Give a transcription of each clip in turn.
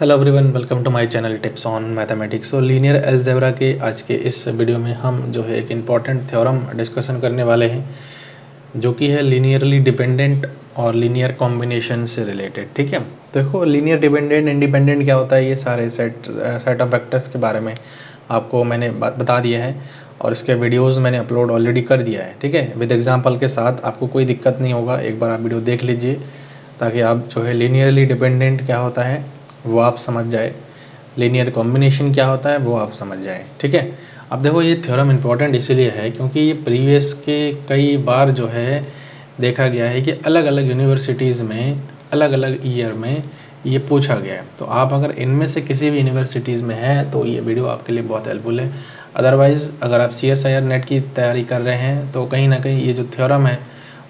Hello everyone, welcome to my channel tips on mathematics. और linear algebra के आज के इस वीडियो में हम जो है एक इम्पॉर्टेंट थ्योरम डिस्कशन करने वाले हैं जो कि है लीनियरली डिपेंडेंट और लीनियर कॉम्बिनेशन से रिलेटेड। ठीक है, देखो लीनियर डिपेंडेंट इंडिपेंडेंट क्या होता है, ये सारे सेट ऑफ वेक्टर्स के बारे में आपको मैंने बता दिया है और इसके वीडियोज़ मैंने अपलोड ऑलरेडी कर दिया है। ठीक है, विद एग्जाम्पल के साथ, आपको कोई दिक्कत नहीं होगा। एक बार आप वीडियो देख लीजिए ताकि आप जो है लीनियरली डिपेंडेंट क्या होता है वो आप समझ जाए, लीनियर कॉम्बिनेशन क्या होता है वो आप समझ जाए। ठीक है, अब देखो ये थ्योरम इम्पोर्टेंट इसीलिए है क्योंकि ये प्रीवियस के कई बार जो है देखा गया है कि अलग अलग यूनिवर्सिटीज़ में अलग अलग ईयर में ये पूछा गया है। तो आप अगर इनमें से किसी भी यूनिवर्सिटीज़ में हैं तो ये वीडियो आपके लिए बहुत हेल्पफुल है। अदरवाइज़ अगर आप CSIR नेट की तैयारी कर रहे हैं तो कहीं ना कहीं ये जो थ्योरम है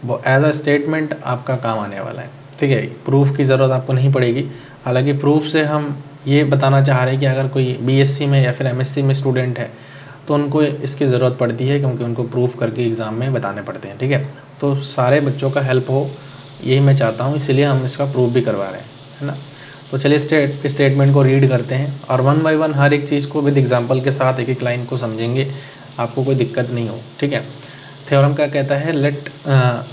वो एज अ स्टेटमेंट आपका काम आने वाला है। ठीक है, प्रूफ की ज़रूरत आपको नहीं पड़ेगी। हालांकि प्रूफ से हम ये बताना चाह रहे हैं कि अगर कोई BSc में या फिर MSc में स्टूडेंट है तो उनको इसकी ज़रूरत पड़ती है क्योंकि उनको प्रूफ करके एग्ज़ाम में बताने पड़ते हैं। ठीक है, तो सारे बच्चों का हेल्प हो यही मैं चाहता हूँ, इसीलिए हम इसका प्रूफ भी करवा रहे हैं, है ना। तो चलिए स्टेटमेंट को रीड करते हैं और वन बाय वन हर एक चीज़ को विद एग्जाम्पल के साथ एक एक लाइन को समझेंगे, आपको कोई दिक्कत नहीं हो। ठीक है, थ्योरम क्या कहता है, let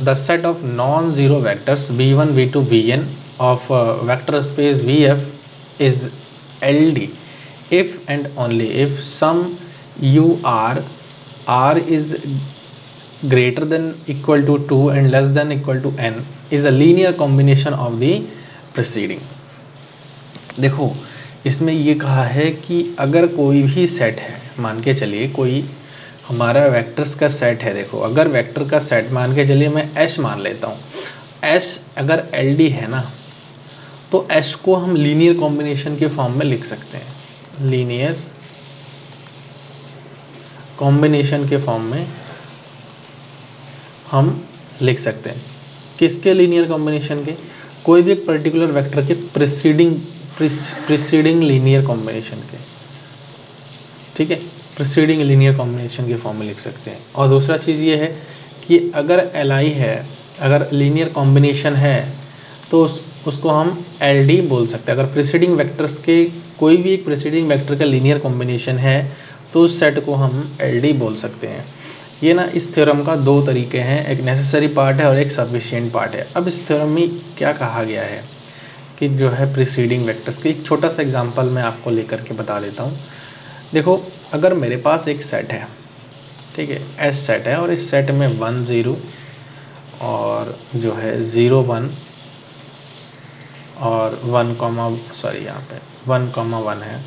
the set of non zero vectors v1 v2 vn of vector space Vf is LD if and only if sum u r is greater than equal to 2 and less than equal to n is a linear combination of the preceding। देखो इसमें ये कहा है कि अगर कोई भी set है, मान के चलिए कोई हमारा वेक्टर्स का सेट है। देखो अगर वेक्टर का सेट मान के चलिए मैं S मान लेता हूँ, S अगर LD है ना तो S को हम लीनियर कॉम्बिनेशन के फॉर्म में लिख सकते हैं। लीनियर कॉम्बिनेशन के फॉर्म में हम लिख सकते हैं। किसके लीनियर कॉम्बिनेशन के? कोई भी एक पर्टिकुलर वेक्टर के प्रीसीडिंग लीनियर कॉम्बिनेशन के। ठीक है, प्रीसीडिंग लीनियर कॉम्बिनेशन के फॉर्म में लिख सकते हैं। और दूसरा चीज़ ये है कि अगर Li है, अगर लीनियर कॉम्बिनेशन है तो उसको हम LD बोल सकते हैं। अगर प्रीसीडिंग वेक्टर्स के कोई भी एक प्रीसीडिंग वेक्टर का लीनियर कॉम्बिनेशन है तो उस सेट को हम LD बोल सकते हैं। ये ना इस थ्योरम का दो तरीके हैं, एक नेसेसरी पार्ट है और एक सफिशिएंट पार्ट है। अब इस थ्योरम में क्या कहा गया है कि जो है प्रीसीडिंग वेक्टर्स की एक छोटा सा एग्जांपल मैं आपको लेकर के बता देता हूँ। देखो अगर मेरे पास एक सेट है, ठीक है, S सेट है और इस सेट में 1 0 और जो है 0 1 और 1 कॉमा यहाँ पे 1 कॉमा 1 है।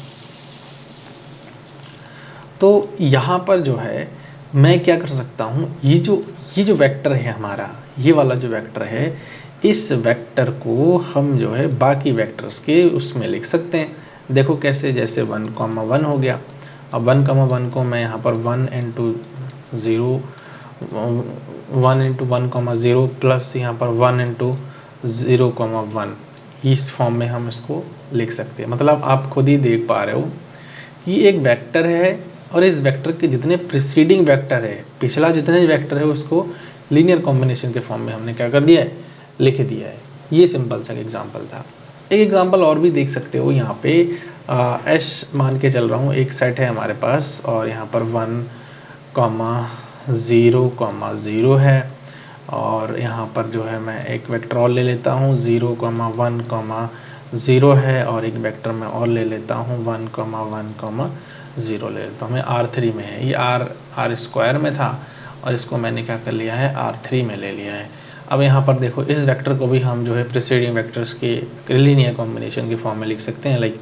तो यहाँ पर जो है मैं क्या कर सकता हूँ, ये जो वेक्टर है हमारा, ये वाला जो वेक्टर है, इस वेक्टर को हम जो है बाकी वेक्टर्स के उसमें लिख सकते हैं। देखो कैसे, जैसे 1 कॉमा 1 हो गया। अब 1 कॉमा 1 को मैं यहाँ पर 1 इंटू 0 1 इंटू 1 कॉमा 0 प्लस यहाँ पर 1 इंटू 0 कॉमा 1, इस फॉर्म में हम इसको लिख सकते हैं। मतलब आप खुद ही देख पा रहे हो कि एक वेक्टर है और इस वेक्टर के जितने प्रीसीडिंग वेक्टर है, पिछला जितने वेक्टर है, उसको लीनियर कॉम्बिनेशन के फॉर्म में हमने क्या कर दिया है, लिख दिया है। ये सिंपल सा एग्जांपल था। एक एग्जांपल और भी देख सकते हो। यहाँ पे S मान के चल रहा हूँ, एक सेट है हमारे पास और यहाँ पर 1 कॉमा 0 है और यहाँ पर जो है मैं एक वेक्टर और ले लेता हूँ 0 कॉमा 1 कॉमा 0 है और एक वेक्टर मैं और ले लेता हूँ 1 कॉमा 1 कॉमा 0 ले लेता हूँ। मैं R3 में है, ये R स्क्वायर में था और इसको मैंने क्या कर लिया है, R3 में ले लिया है। अब यहाँ पर देखो इस वेक्टर को भी हम जो है प्रीसीडिंग वेक्टर्स के लीनियर कॉम्बिनेशन के फॉर्म में लिख सकते हैं। लाइक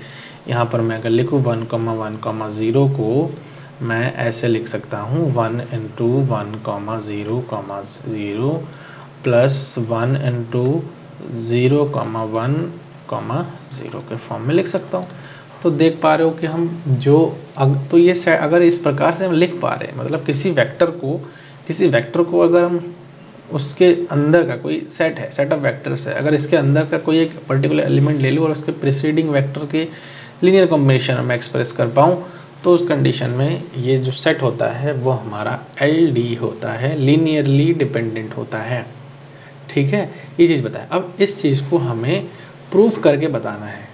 यहाँ पर मैं अगर लिखूँ 1 कॉमा 1 कॉमा 0 को मैं ऐसे लिख सकता हूँ 1 into 1 comma 0 plus 1 into 0 comma 1 comma 0 के फॉर्म में लिख सकता हूँ। तो देख पा रहे हो कि हम जो तो ये अगर इस प्रकार से हम लिख पा रहे हैं, मतलब किसी वेक्टर को अगर हम उसके अंदर का कोई सेट है, सेट ऑफ वेक्टर्स है, अगर इसके अंदर का कोई एक पर्टिकुलर एलिमेंट ले लूँ और उसके प्रीसीडिंग वेक्टर के लीनियर कॉम्बिनेशन में एक्सप्रेस कर पाऊँ तो उस कंडीशन में ये जो सेट होता है वो हमारा LD होता है, लीनियरली डिपेंडेंट होता है। ठीक है, ये चीज़ बताएं। अब इस चीज़ को हमें प्रूफ करके बताना है।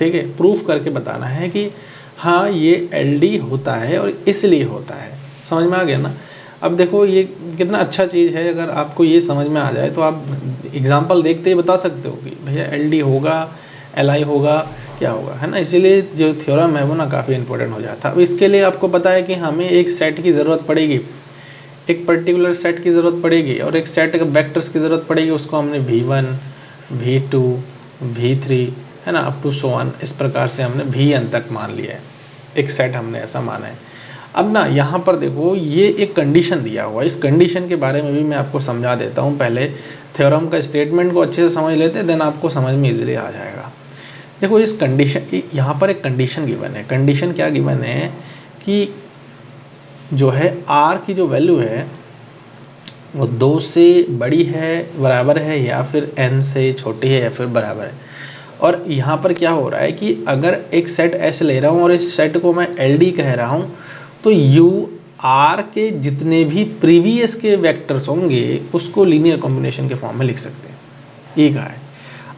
ठीक है, प्रूफ करके बताना है कि हाँ ये LD होता है और इसलिए होता है। समझ में आ गया ना। अब देखो ये कितना अच्छा चीज़ है, अगर आपको ये समझ में आ जाए तो आप एग्जाम्पल देखते ही बता सकते हो कि भैया LD होगा, LI होगा, क्या होगा, है ना। इसीलिए जो थ्योरम है वो ना काफ़ी इंपॉर्टेंट हो जाता है। अब इसके लिए आपको पता है कि हमें एक सेट की ज़रूरत पड़ेगी, एक पर्टिकुलर सेट की ज़रूरत पड़ेगी और एक सेट के वेक्टर्स की ज़रूरत पड़ेगी। उसको हमने V1, V2, V3, है ना, अप टू सो ऑन, इस प्रकार से हमने Vn तक मान लिया है, एक सेट हमने ऐसा माना है। अब ना यहाँ पर देखो ये एक कंडीशन दिया हुआ है, इस कंडीशन के बारे में भी मैं आपको समझा देता हूँ। पहले थ्योरम का स्टेटमेंट को अच्छे से समझ लेते हैं, देन आपको समझ में इजीली आ जाएगा। देखो इस कंडीशन, यहाँ पर एक कंडीशन गिवन है। कंडीशन क्या गिवन है कि जो है R की जो वैल्यू है वो 2 से बड़ी है, बराबर है, या फिर n से छोटी है, या फिर बराबर है। और यहाँ पर क्या हो रहा है कि अगर एक सेट S ले रहा हूँ और इस सेट को मैं LD कह रहा हूँ, तो U R के जितने भी प्रीवियस के वेक्टर्स होंगे उसको लीनियर कॉम्बिनेशन के फॉर्म में लिख सकते हैं, ये कहा है।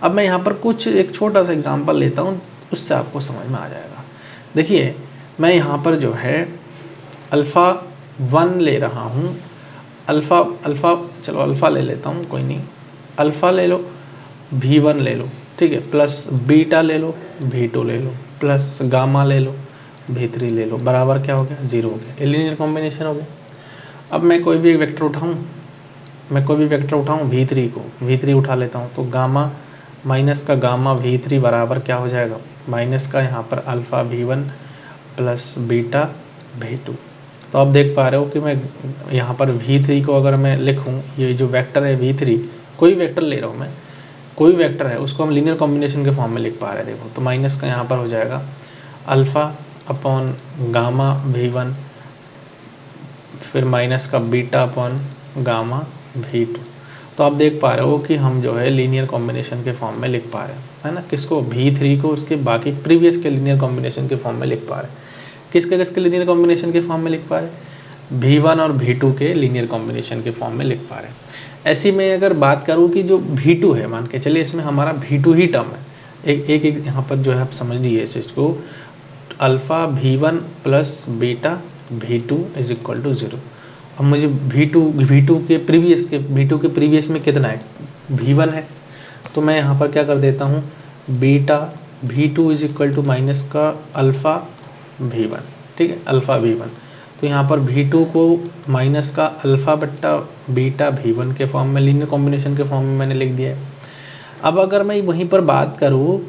अब मैं यहाँ पर कुछ एक छोटा सा एग्जांपल लेता हूँ, उससे आपको समझ में आ जाएगा। देखिए मैं यहाँ पर जो है अल्फ़ा 1 ले रहा हूँ, चलो अल्फ़ा ले लेता हूँ, कोई नहीं, अल्फ़ा ले लो, V1 ले लो, ठीक है, प्लस बीटा ले लो, V2 ले लो, प्लस गामा ले लो, V3 ले लो, बराबर क्या हो गया, 0 हो गया। ये लीनियर कॉम्बिनेशन हो गया। अब मैं कोई भी एक वेक्टर उठाऊँ, V3 को, V3 उठा लेता हूँ, तो गामा माइनस का गामा V3 बराबर क्या हो जाएगा, माइनस का यहाँ पर alpha V1 plus beta V2। तो आप देख पा रहे हो कि मैं यहाँ पर V3 को अगर मैं लिखूँ, ये जो वेक्टर है V3, कोई वेक्टर ले रहा हूँ मैं, कोई वेक्टर है, उसको हम लीनियर कॉम्बिनेशन के फॉर्म में लिख पा रहे हैं। देखो तो माइनस का यहाँ पर हो जाएगा अल्फ़ा अपॉन गामा V1, फिर माइनस का बीटा अपॉन गामा V2। तो आप देख पा रहे हो कि हम जो है लीनियर कॉम्बिनेशन के फॉर्म में लिख पा रहे हैं, है ना, किसको, V3 को उसके बाकी प्रीवियस के लीनियर कॉम्बिनेशन के फॉर्म में लिख पा रहे हैं। किसके लीनियर कॉम्बिनेशन के फॉर्म में लिख पा रहे हैं, V1 और V2 के लीनियर कॉम्बिनेशन के फॉर्म में लिख पा रहे हैं। ऐसी में अगर बात करूँ कि जो V2 है, मान के चलिए इसमें हमारा V2 ही टर्म है, एक यहाँ पर जो है आप समझ लीजिए इस चीज़ को, alpha V1 plus beta V2 is equal to 0। अब मुझे V2 के प्रीवियस में कितना है, V1 है, तो मैं यहाँ पर क्या कर देता हूँ, beta V2 is equal to minus का अल्फ़ा V1, ठीक है, अल्फ़ा V1। तो यहाँ पर V2 को माइनस का अल्फ़ा बट्टा बीटा V1 के फॉर्म में, लीनियर कॉम्बिनेशन के फॉर्म में मैंने लिख दिया है। अब अगर मैं वहीं पर बात करूँ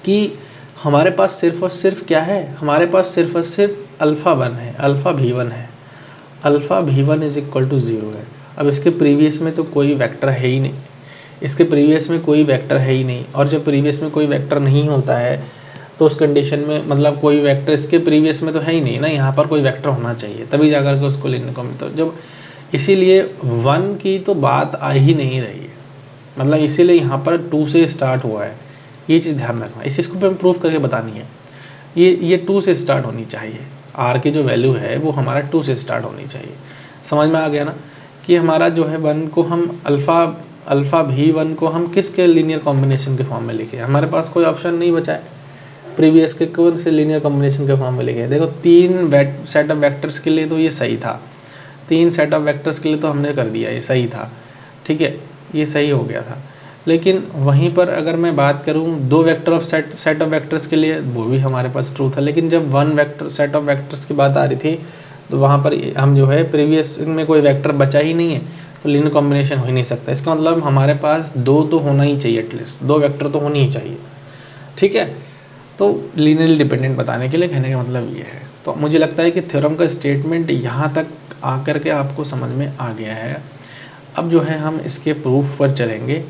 कि हमारे पास सिर्फ और सिर्फ क्या है, हमारे पास सिर्फ और सिर्फ अल्फ़ा 1 है, अल्फ़ा V1 है, alpha V1 is equal to 0 है। अब इसके प्रीवियस में तो कोई वेक्टर है ही नहीं, इसके प्रीवियस में कोई वेक्टर है ही नहीं, और जब प्रीवियस में कोई वेक्टर नहीं होता है तो उस कंडीशन में मतलब कोई वेक्टर इसके प्रीवियस में तो है ही नहीं ना, यहाँ पर कोई वेक्टर होना चाहिए तभी जाकर के उसको लेने को मिलता है। जब इसीलिए 1 की तो बात आ ही नहीं रही है, मतलब इसीलिए यहाँ पर 2 से स्टार्ट हुआ है, ये चीज़ ध्यान रखना, इस चीज़ को हमें प्रूफ करके बतानी है। ये 2 से स्टार्ट होनी चाहिए, R की जो वैल्यू है वो हमारा 2 से स्टार्ट होनी चाहिए। समझ में आ गया ना कि हमारा जो है 1 को हम अल्फ़ा V1 को हम किसके लीनियर कॉम्बिनेशन के फॉर्म में लिखे, हमारे पास कोई ऑप्शन नहीं बचा है, प्रीवियस के कौन से लीनियर कॉम्बिनेशन के फॉर्म में लिखे। देखो 3 सेट ऑफ वेक्टर्स के लिए तो ये सही था, 3 सेट ऑफ वेक्टर्स के लिए तो हमने कर दिया, ये सही था, ठीक है, ये सही हो गया था। लेकिन वहीं पर अगर मैं बात करूं 2 vector of set of vectors के लिए, वो भी हमारे पास ट्रू था। लेकिन जब 1 वेक्टर सेट ऑफ वेक्टर्स की बात आ रही थी तो वहाँ पर हम जो है प्रीवियस में कोई वेक्टर बचा ही नहीं है, तो लीनियर कॉम्बिनेशन हो ही नहीं सकता। इसका मतलब हमारे पास 2 तो होना ही चाहिए, एटलीस्ट 2 वेक्टर तो होनी ही चाहिए, ठीक है। तो लीनियरली डिपेंडेंट बताने के लिए कहने का मतलब ये है। तो मुझे लगता है कि थ्योरम का स्टेटमेंट यहाँ तक आकर के आपको समझ में आ गया है। अब जो है हम इसके प्रूफ पर चलेंगे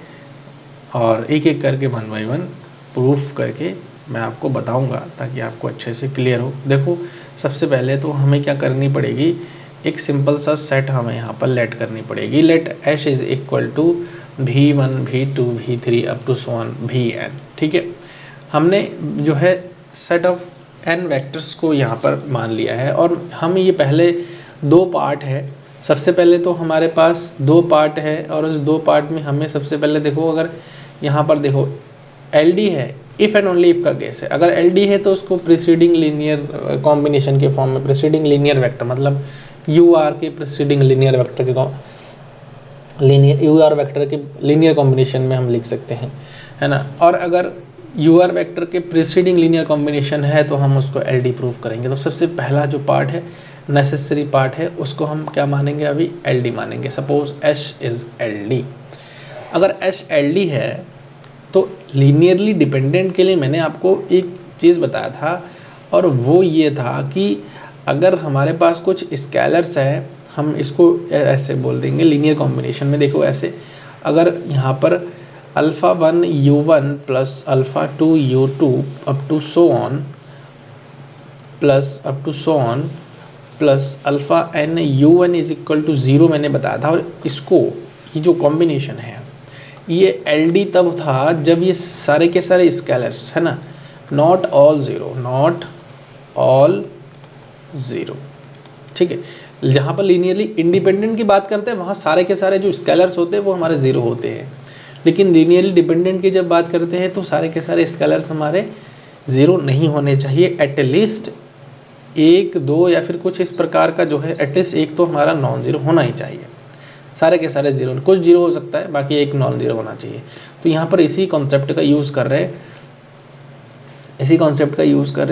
और एक एक करके 1 बाय 1 प्रूफ करके मैं आपको बताऊंगा ताकि आपको अच्छे से क्लियर हो। देखो सबसे पहले तो हमें क्या करनी पड़ेगी, एक सिंपल सा सेट हमें यहाँ पर लेट करनी पड़ेगी। Let H is equal to V1 V2 V3 up to so on Vn, ठीक है। हमने जो है सेट ऑफ n वेक्टर्स को यहाँ पर मान लिया है और हम ये पहले 2 पार्ट है। सबसे पहले तो हमारे पास 2 पार्ट है और उस 2 पार्ट में हमें सबसे पहले देखो, अगर यहाँ पर देखो LD है, इफ़ एंड ओनली इफ का केस है। अगर LD है तो उसको प्रीसीडिंग लीनियर कॉम्बिनेशन के फॉर्म में, प्रीसीडिंग लीनियर वेक्टर मतलब UR के प्रीसीडिंग लीनियर वेक्टर के UR वेक्टर के लीनियर कॉम्बिनेशन में हम लिख सकते हैं, है ना। और अगर UR वेक्टर के प्रीसीडिंग लीनियर कॉम्बिनेशन है तो हम उसको LD प्रूव करेंगे। तो सबसे पहला जो पार्ट है, नेसेसरी पार्ट है, उसको हम क्या मानेंगे, अभी LD मानेंगे। Suppose H is LD। अगर H LD है तो लीनियरली डिपेंडेंट के लिए मैंने आपको एक चीज़ बताया था, और वो ये था कि अगर हमारे पास कुछ स्केलर्स है, हम इसको ऐसे बोल देंगे लीनियर कॉम्बिनेशन में। देखो ऐसे, अगर यहाँ पर α1 U1 plus α2 U2 up to so on plus αn U1 is equal to 0 मैंने बताया था। और इसको, ये जो कॉम्बिनेशन है, ये LD तब था जब ये सारे के सारे स्केलर्स, है ना, नॉट ऑल ज़ीरो, ठीक है। जहाँ पर लीनियरली इंडिपेंडेंट की बात करते हैं वहाँ सारे के सारे जो स्केलर्स होते हैं वो हमारे ज़ीरो होते हैं, लेकिन लीनियरली डिपेंडेंट की जब बात करते हैं तो सारे के सारे स्केलर्स हमारे ज़ीरो नहीं होने चाहिए। एटलीस्ट 1, 2 या फिर कुछ इस प्रकार का जो है, एटलीस्ट एक तो हमारा नॉन ज़ीरो होना ही चाहिए। सारे के सारे जीरो, कुछ जीरो हो सकता है, बाकी एक नॉन जीरो होना चाहिए। तो यहाँ पर इसी कॉन्सेप्ट का यूज़ कर रहे हैं,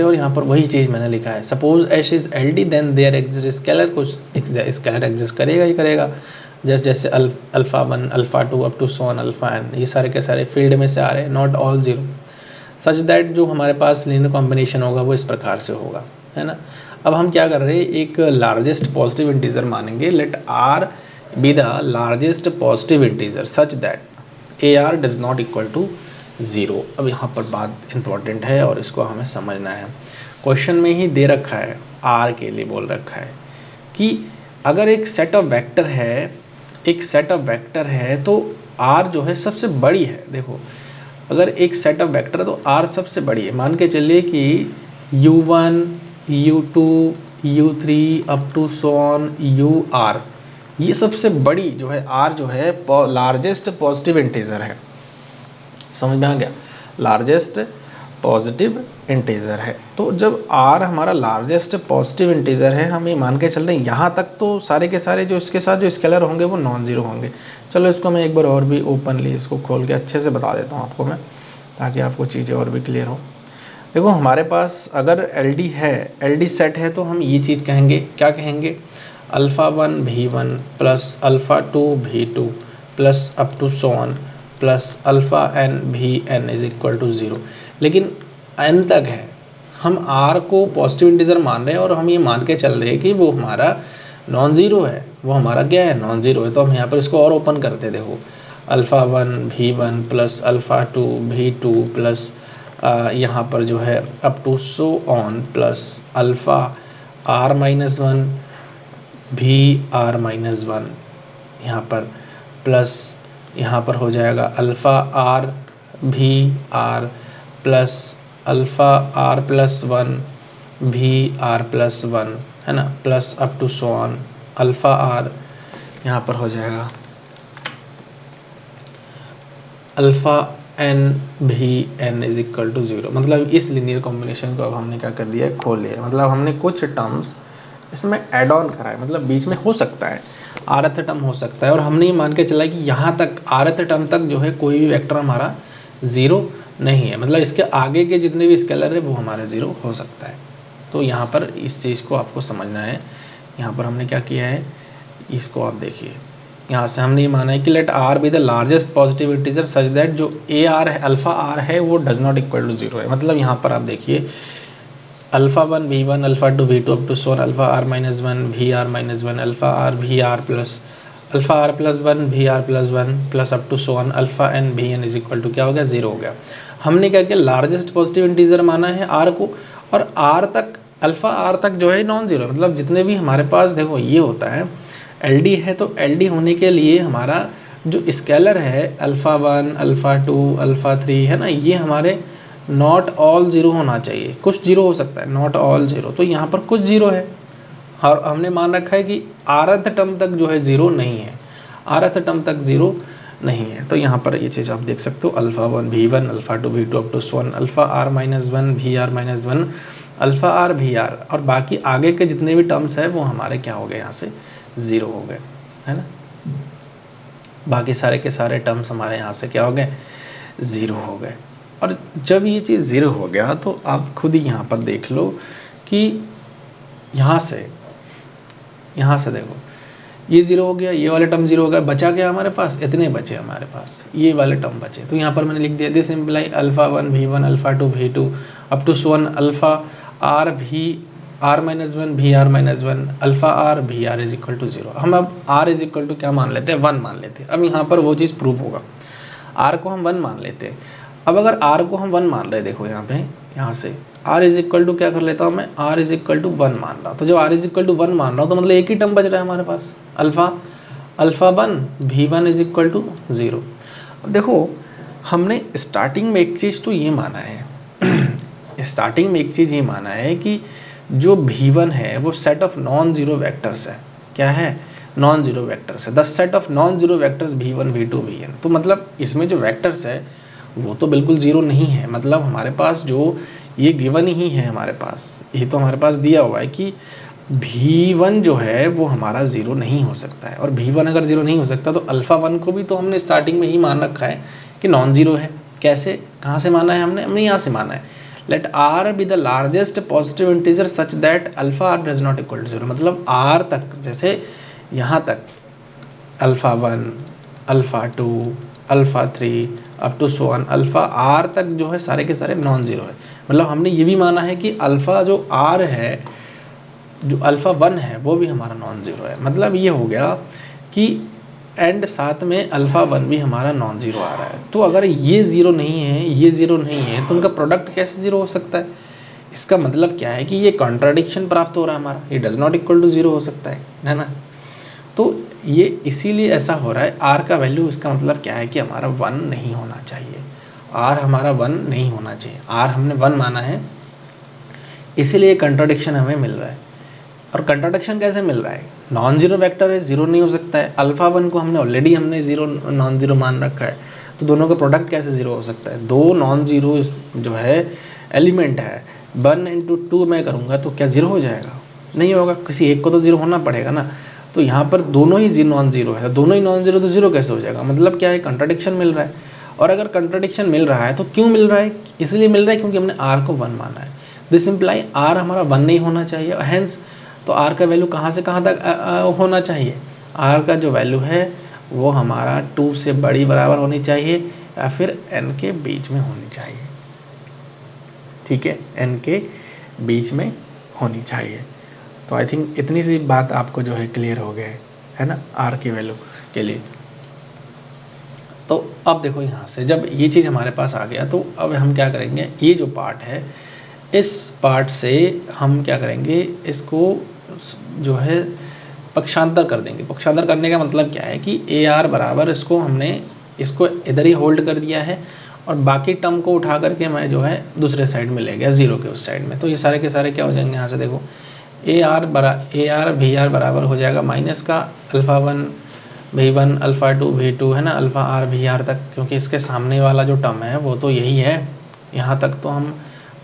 और यहाँ पर वही चीज़ मैंने लिखा है। Suppose H is LD then there exist scalar, कुछ स्केलर एग्जिस्ट करेगा ही करेगा, जैसे α1 α2 up to so on αn, ये सारे के सारे फील्ड में से आ रहे हैं, not all zero, such that जो हमारे पास लीनियर कॉम्बिनेशन होगा वो इस प्रकार से होगा, है ना। अब हम क्या कर रहे हैं, एक लार्जेस्ट पॉजिटिव इंटीजर मानेंगे। Let R be the largest positive integer such that AR does not equal to 0। अब यहाँ पर बात इंपॉर्टेंट है और इसको हमें समझना है। क्वेश्चन में ही दे रखा है, R के लिए बोल रखा है कि अगर एक सेट ऑफ वेक्टर है तो R जो है सबसे बड़ी है। देखो, अगर एक सेट ऑफ वेक्टर है तो R सबसे बड़ी है। मान के चलिए कि U1 U2 U3 up to so on UR, ये सबसे बड़ी जो है R जो है लार्जेस्ट पॉजिटिव इंटीजर है। समझ में आ गया, लार्जेस्ट पॉजिटिव इंटीजर है। तो जब R हमारा लार्जेस्ट पॉजिटिव इंटीजर है, हम ये मान के चल रहे हैं यहाँ तक तो सारे के सारे जो इसके साथ जो स्केलर होंगे वो नॉन ज़ीरो होंगे। चलो इसको मैं एक बार और भी ओपनली इसको खोल के अच्छे से बता देता हूँ आपको मैं, ताकि आपको चीज़ें और भी क्लियर हो। देखो, हमारे पास अगर LD सेट है तो हम ये चीज़ कहेंगे, क्या कहेंगे, α1 V1 plus α2 V2 plus up to so on plus αn Vn is equal to 0। लेकिन n तक है, हम R को पॉजिटिव इंटीजर मान रहे हैं और हम ये मान के चल रहे हैं कि वो हमारा नॉन ज़ीरो है, वो हमारा क्या है, नॉन ज़ीरो है। तो हम यहाँ पर इसको और ओपन करते, देखो α1 V1 प्लस α2 V2 प्लस यहाँ पर जो है up to so on plus alpha R minus 1 VR-1 यहाँ पर प्लस, यहाँ पर हो जाएगा alpha R VR plus alpha R plus 1 VR plus 1, है ना, plus up to so on alpha R, यहाँ पर हो जाएगा alpha n Vn is equal to 0। मतलब इस लीनियर कॉम्बिनेशन को अब हमने क्या कर दिया है, खोल लिया। मतलब हमने कुछ टर्म्स इसमें ऐड ऑन करा है, मतलब बीच में हो सकता है rth टर्म हो सकता है, और हमने ये मान के चला कि यहाँ तक rth टर्म तक जो है कोई भी वेक्टर हमारा ज़ीरो नहीं है, मतलब इसके आगे के जितने भी स्केलर है वो हमारे ज़ीरो हो सकता है। तो यहाँ पर इस चीज़ को आपको समझना है। यहाँ पर हमने क्या किया है, इसको आप देखिए, यहाँ से हमने ये माना है कि let R be the largest positive integer such that जो AR है, अल्फ़ा R है, वो डज नॉट इक्वल टू 0 है। मतलब यहाँ पर आप देखिए α1 V1 α2 V2 up to so on alpha R minus 1 VR minus 1 alpha R VR plus alpha R plus 1 VR plus 1 plus up to so on alpha n Vn is equal to क्या हो गया, 0 हो गया। हमने क्या किया, largest positive integer माना है R को, और R तक, अल्फ़ा R तक जो है नॉन ज़ीरो। मतलब जितने भी हमारे पास, देखो ये होता है LD है, तो LD होने के लिए हमारा जो स्केलर है α1 α2 α3 है ना, ये हमारे नॉट ऑल ज़ीरो होना चाहिए। कुछ जीरो हो सकता है, नॉट ऑल ज़ीरो, तो यहाँ पर कुछ जीरो है। और हमने मान रखा है कि rth टर्म तक जो है ज़ीरो नहीं है, rth टर्म तक ज़ीरो नहीं है। तो यहाँ पर ये चीज़ आप देख सकते हो, alpha 1 V1 alpha 2 V2 up to so on alpha R minus 1 VR minus 1 alpha R VR, और बाकी आगे के जितने भी टर्म्स है वो हमारे क्या हो गए, यहाँ से 0 हो गए, है ना। बाकी सारे के सारे टर्म्स हमारे यहाँ से क्या हो गए, 0 हो गए। और जब ये चीज़ 0 हो गया तो आप खुद ही यहाँ पर देख लो कि यहाँ से देखो ये 0 हो गया, ये वाले टर्म 0 हो गया, बचा क्या हमारे पास, इतने बचे हमारे पास, ये वाले टर्म बचे। तो यहाँ पर मैंने लिख दिया this imply alpha 1 V1 alpha 2 V2 up to so 1 alpha R minus 1 VR minus 1 alpha R VR is equal to 0। हम अब R इज इक्वल टू क्या मान लेते हैं, 1 मान लेते हैं। अब यहाँ पर वो चीज़ प्रूव होगा, R को हम 1 मान लेते हैं। अब अगर R को हम 1 मान रहे, देखो यहाँ पे, यहाँ से R इज इक्वल टू क्या कर लेता हूँ मैं, R इज इक्वल टू 1 मान रहा हूँ। तो जब R इज इक्वल टू 1 मान रहा हूँ तो मतलब एक ही टर्म बच रहा है हमारे पास, alpha 1 V1 is equal to 0। अब देखो हमने स्टार्टिंग में एक चीज़ तो ये माना है स्टार्टिंग में एक चीज़ ये माना है कि जो V1 है वो set of non zero vectors है। क्या है, नॉन जीरो वेक्टर्स है। The set of non zero vectors V1 V2 Vn। तो मतलब इसमें जो वेक्टर्स है वो तो बिल्कुल ज़ीरो नहीं है। मतलब हमारे पास जो ये गिवन ही है, हमारे पास ये तो हमारे पास दिया हुआ है कि V1 जो है वो हमारा 0 नहीं हो सकता है। और V1 अगर 0 नहीं हो सकता तो अल्फ़ा 1 को भी तो हमने स्टार्टिंग में ही मान रखा है कि नॉन ज़ीरो है। कैसे, कहाँ से माना है हमने यहाँ से माना है, let R be the largest positive integer such that alpha R does not equal to 0। मतलब R तक, जैसे यहाँ तक alpha 1 alpha 2 alpha 3 up to so on alpha R तक जो है सारे के सारे नॉन ज़ीरो है। मतलब हमने ये भी माना है कि अल्फ़ा जो R है, जो अल्फ़ा 1 है वो भी हमारा नॉन ज़ीरो है। मतलब ये हो गया कि एंड साथ में अल्फ़ा 1 भी हमारा नॉन ज़ीरो आ रहा है। तो अगर ये 0 नहीं है, ये 0 नहीं है, तो उनका प्रोडक्ट कैसे 0 हो सकता है। इसका मतलब क्या है कि ये कॉन्ट्राडिक्शन प्राप्त हो रहा है हमारा, ये डज नॉट इक्वल टू 0 हो सकता है ना। तो ये इसीलिए ऐसा हो रहा है। R का वैल्यू, इसका मतलब क्या है कि हमारा 1 नहीं होना चाहिए, R हमारा 1 नहीं होना चाहिए। R हमने 1 माना है, इसीलिए कंट्राडिक्शन हमें मिल रहा है। और कंट्राडिक्शन कैसे मिल रहा है, नॉन जीरो वेक्टर है, 0 नहीं हो सकता है। अल्फ़ा 1 को हमने 0 नॉन जीरो मान रखा है, तो दोनों का प्रोडक्ट कैसे 0 हो सकता है। दो नॉन जीरो जो है एलिमेंट है, 1 इंटू 2 मैं करूँगा तो क्या 0 हो जाएगा, नहीं होगा, किसी एक को तो 0 होना पड़ेगा ना। तो यहाँ पर दोनों ही नॉन जीरो है, दोनों ही नॉन जीरो, तो 0 कैसे हो जाएगा। मतलब क्या है, कंट्राडिक्शन मिल रहा है। और अगर कंट्राडिक्शन मिल रहा है तो क्यों मिल रहा है, इसलिए मिल रहा है क्योंकि हमने R को 1 माना है। दिस इम्प्लाई R हमारा 1 नहीं होना चाहिए, हैंस तो R का वैल्यू कहाँ से कहाँ तक होना चाहिए, R का जो वैल्यू है वो हमारा 2 से बड़ी बराबर होनी चाहिए या फिर n के बीच में होनी चाहिए। ठीक है, n के बीच में होनी चाहिए। तो आई थिंक इतनी सी बात आपको जो है क्लियर हो गया है ना, R की वैल्यू के लिए। तो अब देखो यहाँ से जब ये चीज़ हमारे पास आ गया तो अब हम क्या करेंगे, ये जो पार्ट है इस पार्ट से हम क्या करेंगे, इसको जो है पक्षांतर कर देंगे। पक्षांतर करने का मतलब क्या है कि AR बराबर इसको इधर ही होल्ड कर दिया है और बाकी टर्म को उठा करके मैं जो है दूसरे साइड में ले गया, 0 के उस साइड में। तो ये सारे के सारे क्या हो जाएंगे, यहाँ से देखो AR VR बराबर हो जाएगा माइनस का अल्फ़ा 1 V1 अल्फ़ा 2 V2 है ना, अल्फ़ा R VR तक, क्योंकि इसके सामने वाला जो टर्म है वो तो यही है, यहाँ तक तो हम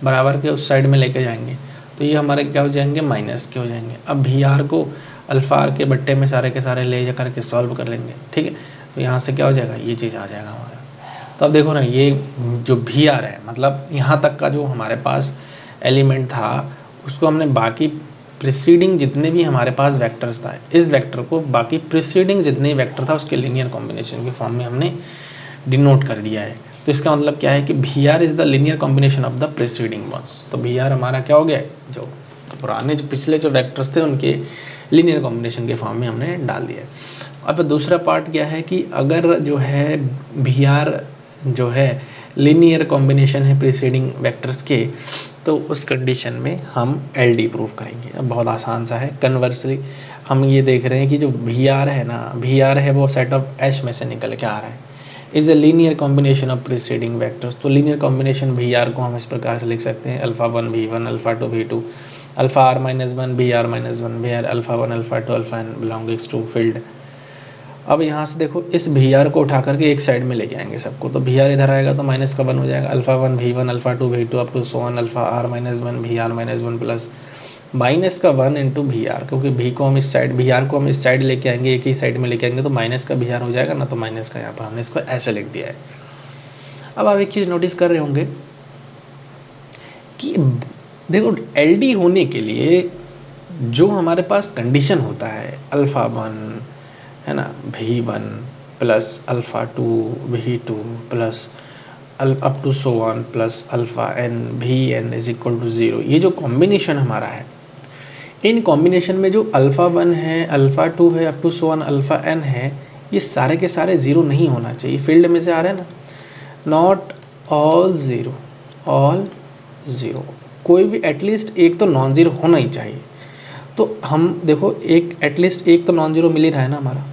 बराबर के उस साइड में लेके जाएंगे। तो ये हमारे क्या हो जाएंगे, माइनस के हो जाएंगे। अब VR को अल्फ़ा R के बट्टे में सारे के सारे ले जा करके सॉल्व कर लेंगे। ठीक है, तो यहाँ से क्या हो जाएगा, ये चीज़ आ जाएगा हमारा। तो अब देखो ना, ये जो VR है मतलब यहाँ तक का जो हमारे पास एलिमेंट था उसको हमने बाकी प्रीसीडिंग जितने भी हमारे पास वेक्टर्स था, इस वेक्टर को बाकी प्रीसीडिंग जितने वेक्टर था उसके लीनियर कॉम्बिनेशन के फॉर्म में हमने डिनोट कर दिया है। तो इसका मतलब क्या है कि VR is the linear combination of the preceding ones. तो VR हमारा क्या हो गया, जो पुराने जो पिछले जो वेक्टर्स थे उनके लीनियर कॉम्बिनेशन के फॉर्म में हमने डाल दिया। अब दूसरा पार्ट क्या है कि अगर जो है VR जो है लीनियर कॉम्बिनेशन है प्रीसीडिंग वेक्टर्स के, तो उस कंडीशन में हम LD प्रूव करेंगे। अब बहुत आसान सा है। कन्वर्सली हम ये देख रहे हैं कि जो VR है ना, VR है वो सेट ऑफ H में से निकल के आ रहा है, is a linear combination of preceding vectors. तो लीनियर कॉम्बिनेशन VR को हम इस प्रकार से लिख सकते हैं, alpha 1 V1 alpha 2 V2 alpha R minus 1 BR minus 1 BR alpha 1 alpha 2 alpha n belongings to field अब यहाँ से देखो इस वी आर को उठा करके एक साइड में लेके आएंगे सबको, तो वी आर इधर आएगा तो माइनस का 1 हो जाएगा, alpha 1 V1 alpha 2 V2 up to so on alpha R minus 1 VR minus 1 plus minus का 1 इंटू वी आर, क्योंकि वी को हम इस साइड, वी आर को हम इस साइड लेके आएंगे, एक ही साइड में लेके आएंगे तो माइनस का वी आर हो जाएगा ना, तो माइनस का यहाँ पर हमने इसको ऐसे लिख दिया है। अब आप एक चीज़ नोटिस कर रहे होंगे कि देखो एल डी होने के लिए जो हमारे पास कंडीशन होता है अल्फ़ा 1 है ना, V1 plus alpha 2 V2 plus up to so on plus alpha n Vn is equal to 0, ये जो कॉम्बिनेशन हमारा है, इन कॉम्बिनेशन में जो अल्फ़ा 1 है, अल्फ़ा 2 है, up to so on alpha n है, ये सारे के सारे ज़ीरो नहीं होना चाहिए। फील्ड में से आ रहे हैं ना, not all zero, all zero, कोई भी एटलीस्ट एक तो नॉन ज़ीरो होना ही चाहिए। तो हम देखो एक एटलीस्ट एक तो नॉन ज़ीरो मिल ही रहा है ना हमारा,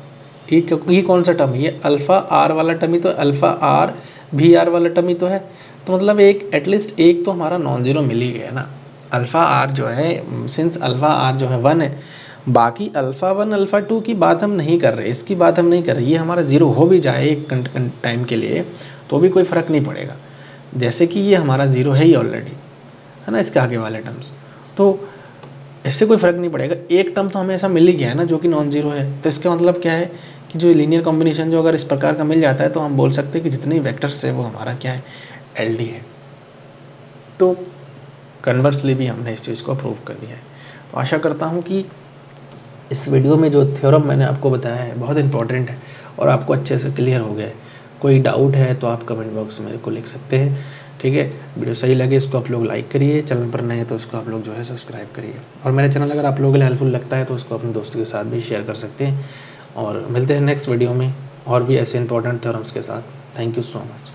ये कौन सा टर्म है, ये अल्फ़ा आर वाला टर्म ही तो, अल्फ़ा आर भी आर वाला टर्म ही तो है, तो मतलब एक एटलीस्ट एक तो हमारा नॉन ज़ीरो मिल ही गया ना। अल्फ़ा आर जो है, सिंस अल्फ़ा आर जो है 1 है, बाकी अल्फ़ा 1 अल्फ़ा 2 की बात हम नहीं कर रहे, इसकी बात हम नहीं कर रहे, ये हमारा ज़ीरो हो भी जाए एक टाइम के लिए तो भी कोई फ़र्क नहीं पड़ेगा, जैसे कि ये हमारा ज़ीरो है ही ऑलरेडी, है ना, इसके आगे वाले टर्म्स, तो इससे कोई फ़र्क नहीं पड़ेगा। एक टर्म तो हमें ऐसा मिल ही गया है ना जो कि नॉन ज़ीरो है, तो इसका मतलब क्या है कि जो लीनियर कॉम्बिनेशन जो अगर इस प्रकार का मिल जाता है तो हम बोल सकते हैं कि जितने वेक्टर्स है वो हमारा क्या है, एलडी है। तो कन्वर्सली भी हमने इस चीज़ को प्रूव कर दिया है। तो आशा करता हूँ कि इस वीडियो में जो थ्योरम मैंने आपको बताया है बहुत इंपॉर्टेंट है और आपको अच्छे से क्लियर हो गया है। कोई डाउट है तो आप कमेंट बॉक्स में मेरे को लिख सकते हैं, ठीक है। वीडियो सही लगे इसको आप लोग लाइक करिए, चैनल पर नए हैं तो उसको आप लोग जो है सब्सक्राइब करिए, और मेरा चैनल अगर आप लोगों के लिए हेल्पफुल लगता है तो उसको अपने दोस्तों के साथ भी शेयर कर सकते हैं। और मिलते हैं नेक्स्ट वीडियो में और भी ऐसे इंपॉर्टेंट थ्योरम्स के साथ। Thank you so much.